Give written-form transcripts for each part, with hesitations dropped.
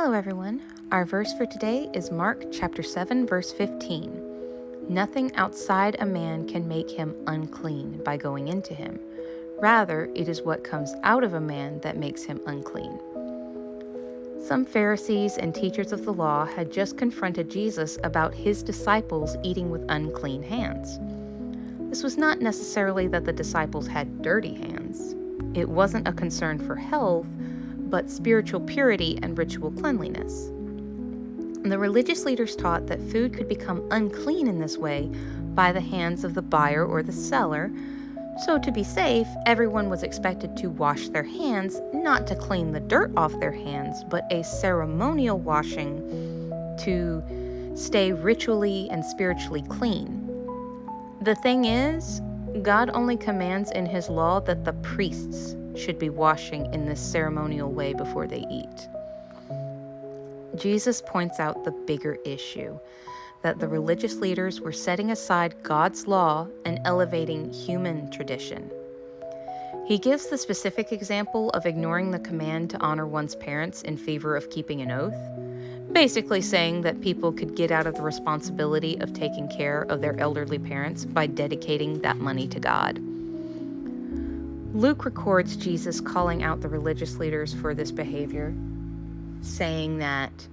Hello everyone. Our verse for today is Mark chapter 7 verse 15. Nothing outside a man can make him unclean by going into him. Rather, it is what comes out of a man that makes him unclean. Some Pharisees and teachers of the law had just confronted Jesus about his disciples eating with unclean hands. This was not necessarily that the disciples had dirty hands. It wasn't a concern for health, but spiritual purity and ritual cleanliness. And the religious leaders taught that food could become unclean in this way by the hands of the buyer or the seller. So to be safe, everyone was expected to wash their hands, not to clean the dirt off their hands, but a ceremonial washing to stay ritually and spiritually clean. The thing is, God only commands in his law that the priests should be washing in this ceremonial way before they eat. Jesus points out the bigger issue, that the religious leaders were setting aside God's law and elevating human tradition. He gives the specific example of ignoring the command to honor one's parents in favor of keeping an oath, basically saying that people could get out of the responsibility of taking care of their elderly parents by dedicating that money to God. Luke records Jesus calling out the religious leaders for this behavior, saying that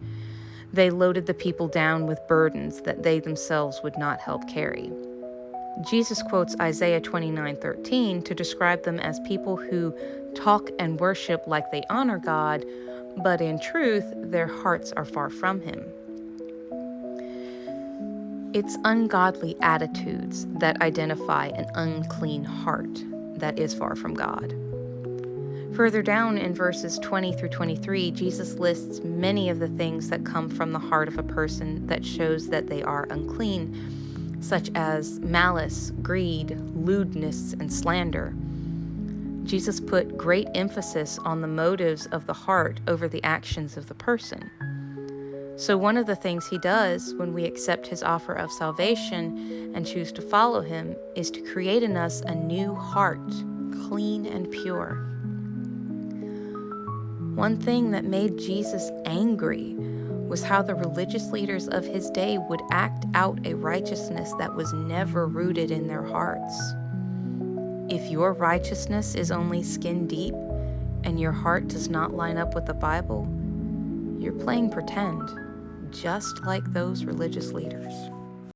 they loaded the people down with burdens that they themselves would not help carry. Jesus quotes Isaiah 29:13 to describe them as people who talk and worship like they honor God, but in truth, their hearts are far from him. It's ungodly attitudes that identify an unclean heart that is far from God. Further down in verses 20 through 23, Jesus lists many of the things that come from the heart of a person that shows that they are unclean, such as malice, greed, lewdness, and slander. Jesus put great emphasis on the motives of the heart over the actions of the person. So one of the things he does when we accept his offer of salvation and choose to follow him is to create in us a new heart, clean and pure. One thing that made Jesus angry was how the religious leaders of his day would act out a righteousness that was never rooted in their hearts. If your righteousness is only skin deep and your heart does not line up with the Bible, you're playing pretend, just like those religious leaders.